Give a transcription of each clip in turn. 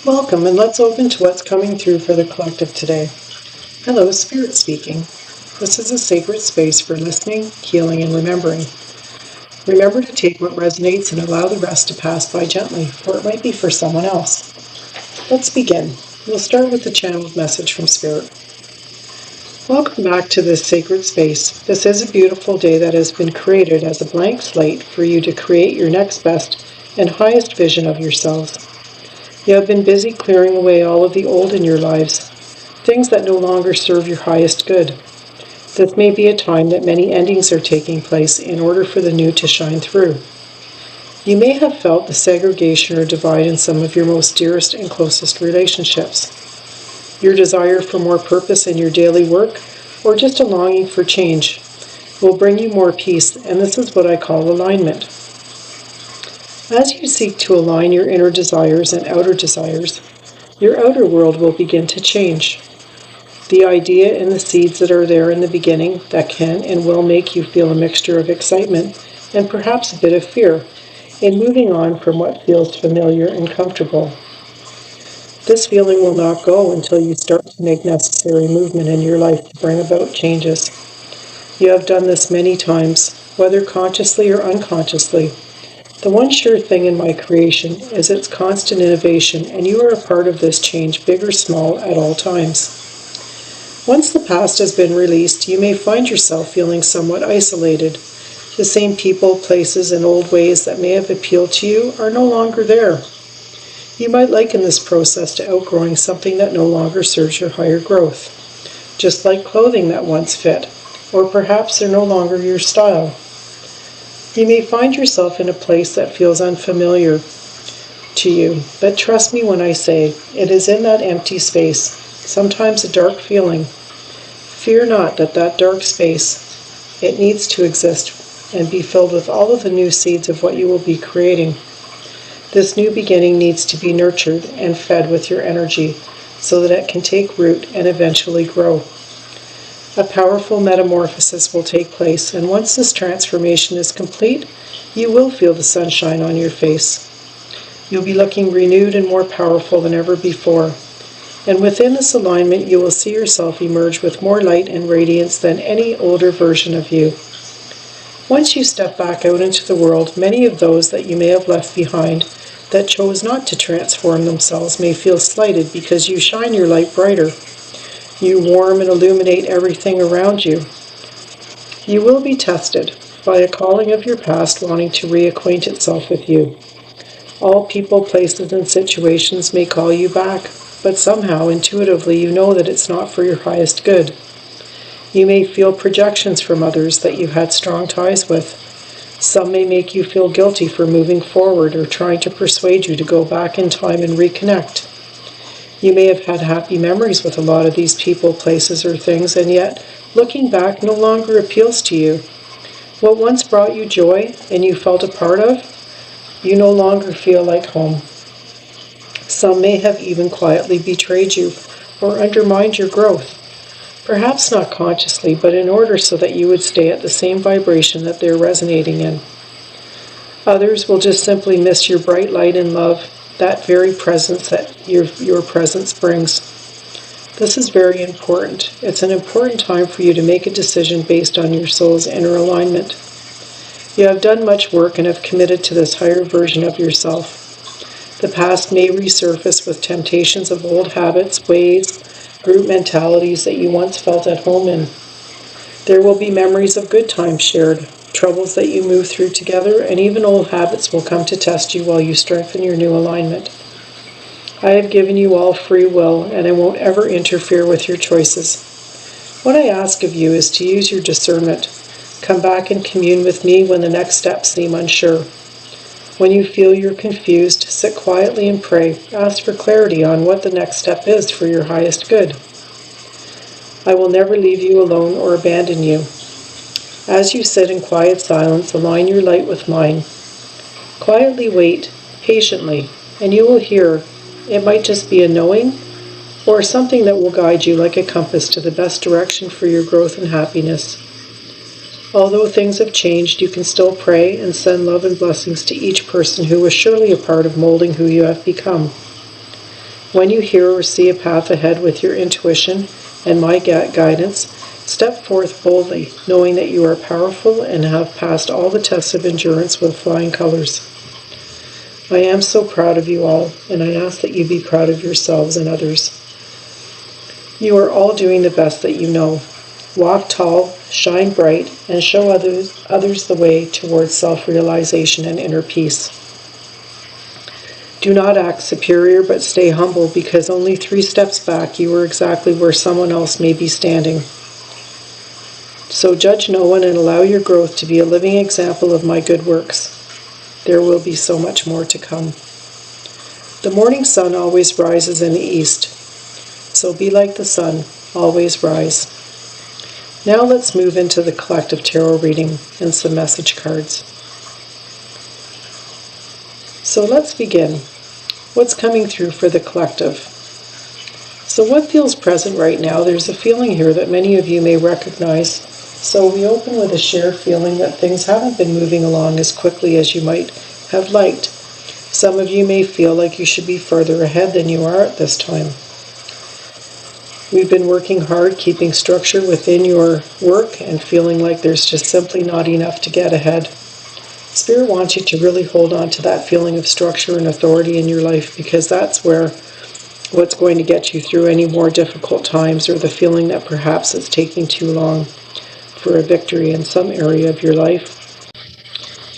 Welcome, and let's open to what's coming through for the collective today. Hello, Spirit speaking. This is a sacred space for listening, healing, and remembering. Remember to take what resonates and allow the rest to pass by gently, or it might be for someone else. Let's begin. We'll start with the channeled message from Spirit. Welcome back to this sacred space. This is a beautiful day that has been created as a blank slate for you to create your next best and highest vision of yourselves. You have been busy clearing away all of the old in your lives, things that no longer serve your highest good. This may be a time that many endings are taking place in order for the new to shine through. You may have felt the segregation or divide in some of your most dearest and closest relationships. Your desire for more purpose in your daily work, or just a longing for change, will bring you more peace, and this is what I call alignment. As you seek to align your inner desires and outer desires, your outer world will begin to change. The idea and the seeds that are there in the beginning that can and will make you feel a mixture of excitement and perhaps a bit of fear in moving on from what feels familiar and comfortable. This feeling will not go until you start to make necessary movement in your life to bring about changes. You have done this many times, whether consciously or unconsciously. The one sure thing in my creation is its constant innovation, and you are a part of this change, big or small, at all times. Once the past has been released, you may find yourself feeling somewhat isolated. The same people, places, and old ways that may have appealed to you are no longer there. You might liken this process to outgrowing something that no longer serves your higher growth, just like clothing that once fit, or perhaps they're no longer your style. You may find yourself in a place that feels unfamiliar to you, but trust me when I say it is in that empty space, sometimes a dark feeling. Fear not that dark space, it needs to exist and be filled with all of the new seeds of what you will be creating. This new beginning needs to be nurtured and fed with your energy so that it can take root and eventually grow. A powerful metamorphosis will take place, and once this transformation is complete, you will feel the sunshine on your face. You'll be looking renewed and more powerful than ever before. And within this alignment, you will see yourself emerge with more light and radiance than any older version of you. Once you step back out into the world, many of those that you may have left behind that chose not to transform themselves may feel slighted because you shine your light brighter. You warm and illuminate everything around you. You will be tested by a calling of your past wanting to reacquaint itself with you. All people, places, and situations may call you back, but somehow, intuitively, you know that it's not for your highest good. You may feel projections from others that you had strong ties with. Some may make you feel guilty for moving forward or trying to persuade you to go back in time and reconnect. You may have had happy memories with a lot of these people, places, or things, and yet, looking back no longer appeals to you. What once brought you joy and you felt a part of, you no longer feel like home. Some may have even quietly betrayed you or undermined your growth. Perhaps not consciously, but in order so that you would stay at the same vibration that they're resonating in. Others will just simply miss your bright light and love, that very presence that your presence brings. This is very important. It's an important time for you to make a decision based on your soul's inner alignment. You have done much work and have committed to this higher version of yourself. The past may resurface with temptations of old habits, ways, group mentalities that you once felt at home in. There will be memories of good times shared, troubles that you move through together, and even old habits will come to test you while you strengthen your new alignment. I have given you all free will, and I won't ever interfere with your choices. What I ask of you is to use your discernment. Come back and commune with me when the next steps seem unsure. When you feel you're confused, sit quietly and pray. Ask for clarity on what the next step is for your highest good. I will never leave you alone or abandon you. As you sit in quiet silence, align your light with mine. Quietly wait, patiently, and you will hear. It might just be a knowing, or something that will guide you like a compass to the best direction for your growth and happiness. Although things have changed, you can still pray and send love and blessings to each person who was surely a part of molding who you have become. When you hear or see a path ahead with your intuition and my guidance, step forth boldly, knowing that you are powerful and have passed all the tests of endurance with flying colors. I am so proud of you all, and I ask that you be proud of yourselves and others. You are all doing the best that you know. Walk tall, shine bright, and show others the way towards self-realization and inner peace. Do not act superior, but stay humble, because only 3 steps back you are exactly where someone else may be standing. So judge no one and allow your growth to be a living example of my good works. There will be so much more to come. The morning sun always rises in the east, so be like the sun, always rise. Now let's move into the collective tarot reading and some message cards. So let's begin. What's coming through for the collective? So what feels present right now? There's a feeling here that many of you may recognize. So we open with a shared feeling that things haven't been moving along as quickly as you might have liked. Some of you may feel like you should be further ahead than you are at this time. We've been working hard, keeping structure within your work and feeling like there's just simply not enough to get ahead. Spirit wants you to really hold on to that feeling of structure and authority in your life, because that's what's going to get you through any more difficult times, or the feeling that perhaps it's taking too long for a victory in some area of your life.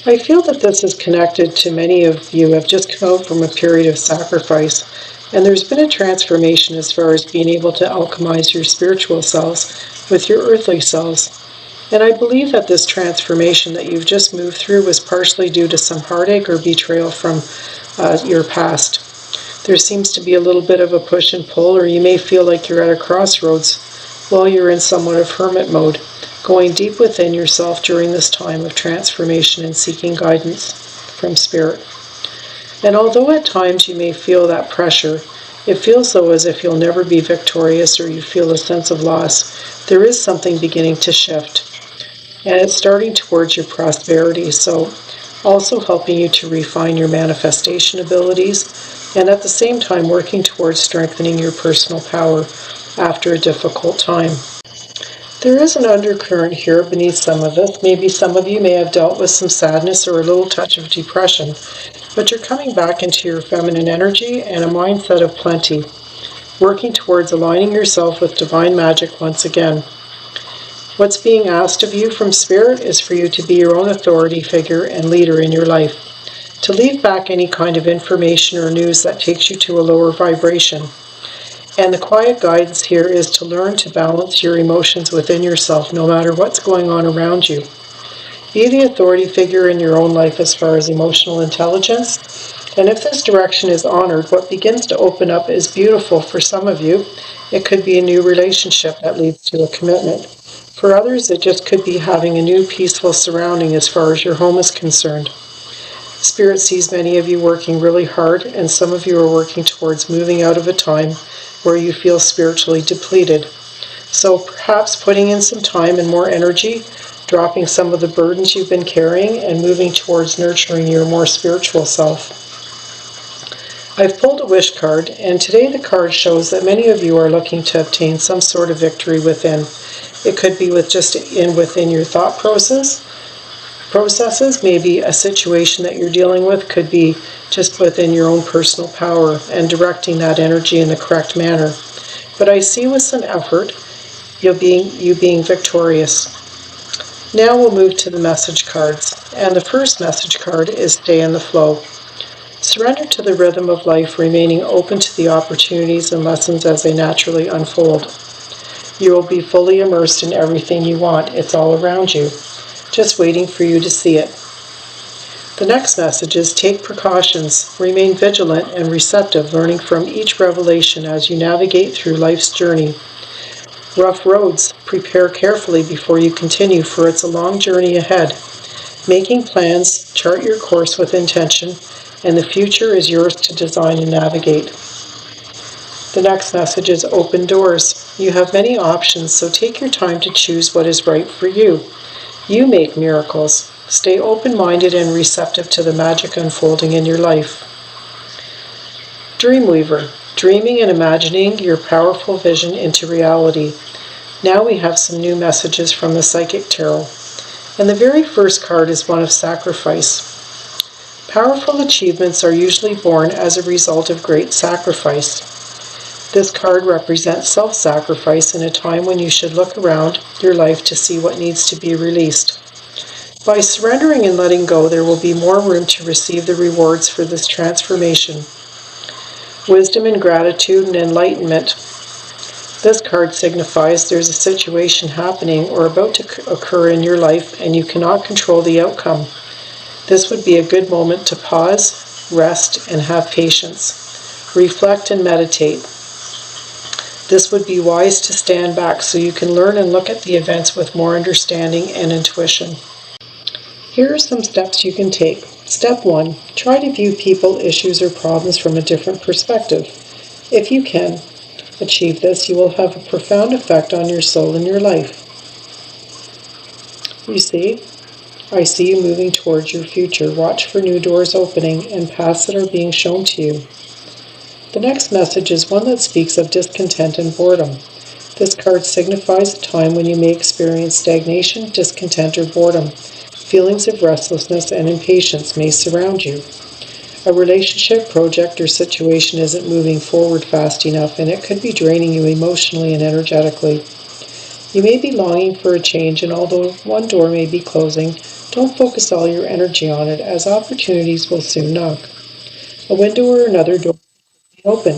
I feel that this is connected to many of you have just come out from a period of sacrifice, and there's been a transformation as far as being able to alchemize your spiritual selves with your earthly selves. And I believe that this transformation that you've just moved through was partially due to some heartache or betrayal from your past. There seems to be a little bit of a push and pull, or you may feel like you're at a crossroads while you're in somewhat of hermit mode, going deep within yourself during this time of transformation and seeking guidance from Spirit. And although at times you may feel that pressure, it feels though as if you'll never be victorious, or you feel a sense of loss, there is something beginning to shift. And it's starting towards your prosperity, so also helping you to refine your manifestation abilities, and at the same time working towards strengthening your personal power after a difficult time. There is an undercurrent here beneath some of it. Maybe some of you may have dealt with some sadness or a little touch of depression, but you're coming back into your feminine energy and a mindset of plenty, working towards aligning yourself with divine magic once again. What's being asked of you from Spirit is for you to be your own authority figure and leader in your life, to leave back any kind of information or news that takes you to a lower vibration. And the quiet guidance here is to learn to balance your emotions within yourself, no matter what's going on around you. Be the authority figure in your own life as far as emotional intelligence. And if this direction is honored, what begins to open up is beautiful for some of you. It could be a new relationship that leads to a commitment. For others, it just could be having a new peaceful surrounding as far as your home is concerned. Spirit sees many of you working really hard, and some of you are working towards moving out of a time where you feel spiritually depleted. So perhaps putting in some time and more energy, dropping some of the burdens you've been carrying, and moving towards nurturing your more spiritual self. I've pulled a wish card, and today the card shows that many of you are looking to obtain some sort of victory within. It could be within your thought processes. Maybe a situation that you're dealing with could be just within your own personal power and directing that energy in the correct manner. But I see with some effort you being victorious. Now we'll move to the message cards, and the first message card is Stay in the Flow. Surrender to the rhythm of life, remaining open to the opportunities and lessons as they naturally unfold. You will be fully immersed in everything you want. It's all around you, just waiting for you to see it. The next message is take precautions, remain vigilant and receptive, learning from each revelation as you navigate through life's journey. Rough roads, prepare carefully before you continue, for it's a long journey ahead. Making plans, chart your course with intention, and the future is yours to design and navigate. The next message is open doors. You have many options, so take your time to choose what is right for you. You make miracles. Stay open-minded and receptive to the magic unfolding in your life. Dreamweaver. Dreaming and imagining your powerful vision into reality. Now we have some new messages from the Psychic Tarot. And the very first card is one of sacrifice. Powerful achievements are usually born as a result of great sacrifice. This card represents self-sacrifice in a time when you should look around your life to see what needs to be released. By surrendering and letting go, there will be more room to receive the rewards for this transformation. Wisdom and gratitude and enlightenment. This card signifies there's a situation happening or about to occur in your life and you cannot control the outcome. This would be a good moment to pause, rest, and have patience. Reflect and meditate. This would be wise to stand back so you can learn and look at the events with more understanding and intuition. Here are some steps you can take. Step 1. Try to view people, issues, or problems from a different perspective. If you can achieve this, you will have a profound effect on your soul and your life. You see? I see you moving towards your future. Watch for new doors opening and paths that are being shown to you. The next message is one that speaks of discontent and boredom. This card signifies a time when you may experience stagnation, discontent, or boredom. Feelings of restlessness and impatience may surround you. A relationship, project, or situation isn't moving forward fast enough, and it could be draining you emotionally and energetically. You may be longing for a change, and although one door may be closing, don't focus all your energy on it, as opportunities will soon knock. A window or another door open,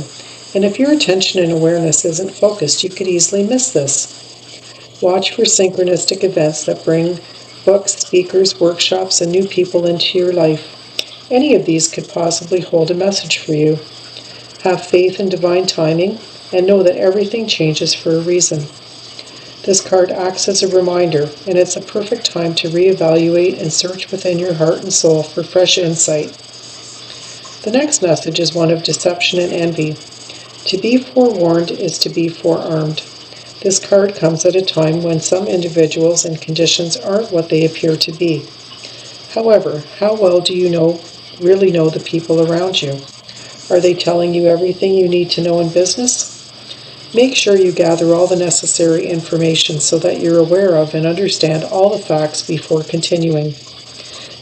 and if your attention and awareness isn't focused, you could easily miss this. Watch for synchronistic events that bring books, speakers, workshops, and new people into your life. Any of these could possibly hold a message for you. Have faith in divine timing and know that everything changes for a reason. This card acts as a reminder, and it's a perfect time to reevaluate and search within your heart and soul for fresh insight. The next message is one of deception and envy. To be forewarned is to be forearmed. This card comes at a time when some individuals and conditions aren't what they appear to be. However, how well do you really know the people around you? Are they telling you everything you need to know in business? Make sure you gather all the necessary information so that you're aware of and understand all the facts before continuing.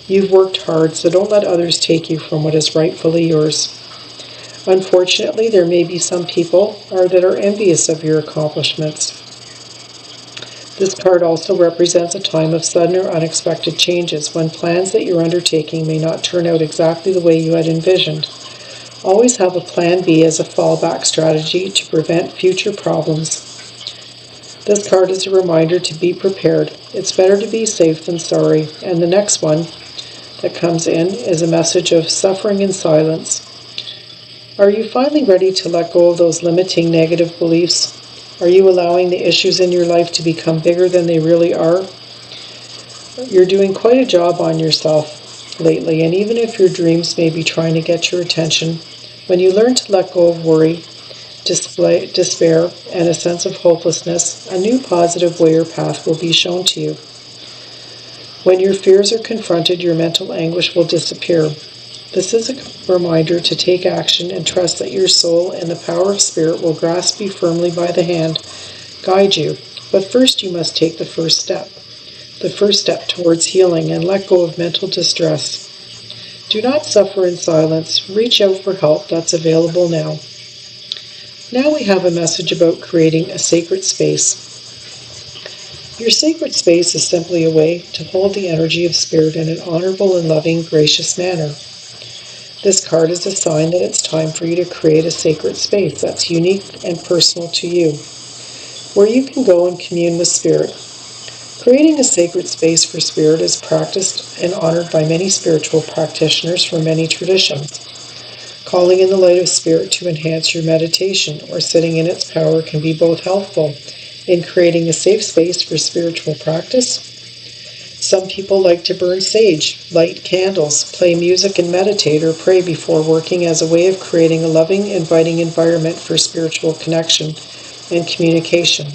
You've worked hard, so don't let others take you from what is rightfully yours. Unfortunately, there may be some people that are envious of your accomplishments. This card also represents a time of sudden or unexpected changes, when plans that you're undertaking may not turn out exactly the way you had envisioned. Always have a plan B as a fallback strategy to prevent future problems. This card is a reminder to be prepared. It's better to be safe than sorry. And the next one that comes in is a message of suffering in silence. Are you finally ready to let go of those limiting negative beliefs? Are you allowing the issues in your life to become bigger than they really are? You're doing quite a job on yourself lately, and even if your dreams may be trying to get your attention, when you learn to let go of worry, despair, and a sense of hopelessness, a new positive way or path will be shown to you. When your fears are confronted, your mental anguish will disappear. This is a reminder to take action and trust that your soul and the power of spirit will grasp you firmly by the hand, guide you. But first you must take the first step towards healing, and let go of mental distress. Do not suffer in silence. Reach out for help that's available now. Now we have a message about creating a sacred space. Your sacred space is simply a way to hold the energy of spirit in an honorable and loving, gracious manner. This card is a sign that it's time for you to create a sacred space that's unique and personal to you, where you can go and commune with spirit. Creating a sacred space for spirit is practiced and honored by many spiritual practitioners from many traditions. Calling in the light of spirit to enhance your meditation or sitting in its power can be both helpful in creating a safe space for spiritual practice. Some people like to burn sage, light candles, play music, and meditate or pray before working as a way of creating a loving, inviting environment for spiritual connection and communication.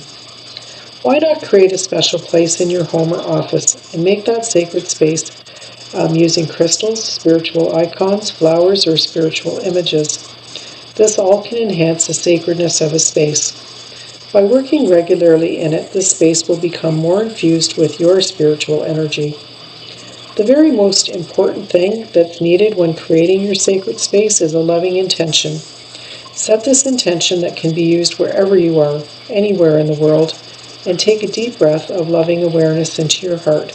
Why not create a special place in your home or office and make that sacred space using crystals, spiritual icons, flowers, or spiritual images? This all can enhance the sacredness of a space. By working regularly in it, this space will become more infused with your spiritual energy. The very most important thing that's needed when creating your sacred space is a loving intention. Set this intention that can be used wherever you are, anywhere in the world, and take a deep breath of loving awareness into your heart.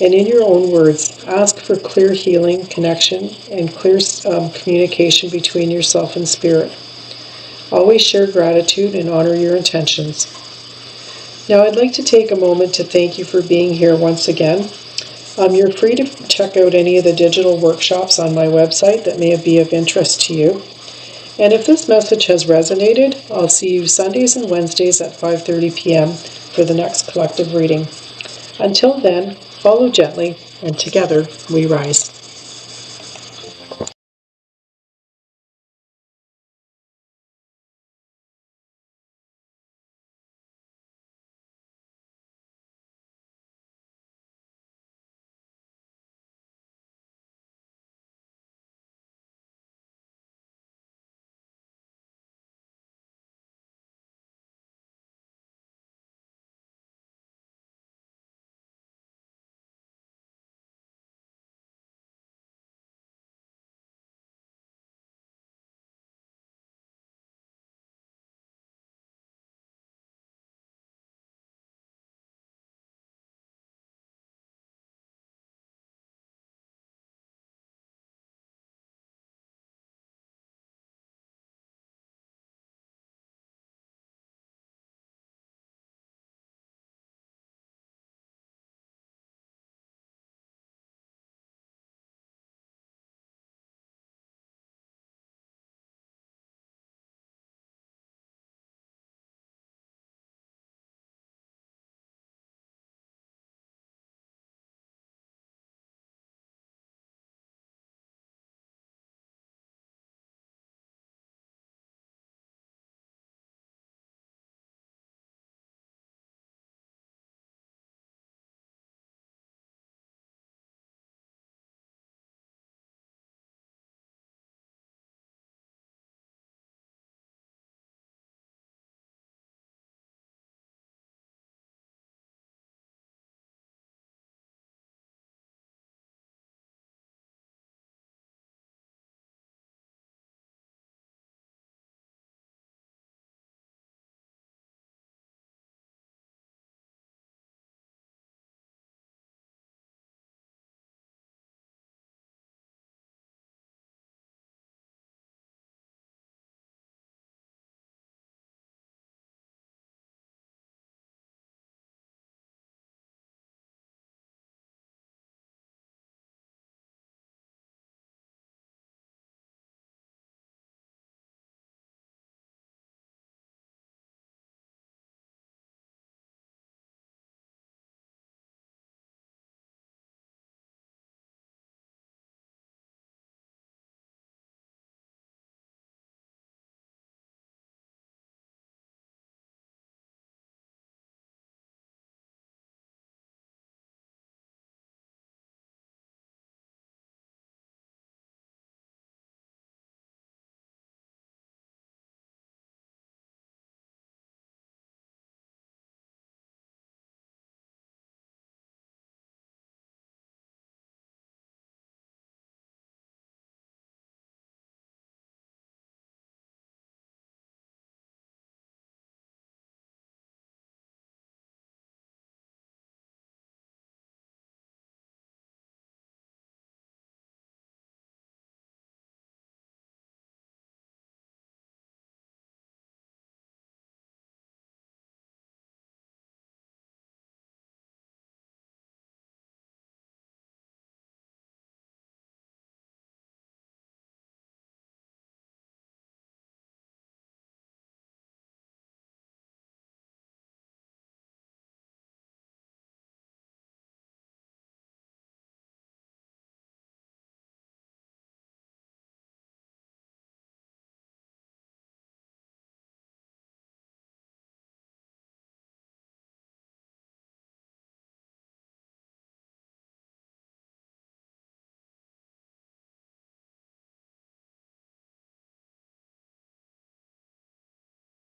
And in your own words, ask for clear healing, connection, and clear communication between yourself and spirit. Always share gratitude and honor your intentions. Now I'd like to take a moment to thank you for being here once again. You're free to check out any of the digital workshops on my website that may be of interest to you. And if this message has resonated, I'll see you Sundays and Wednesdays at 5:30 p.m. for the next collective reading. Until then, follow gently, and together we rise.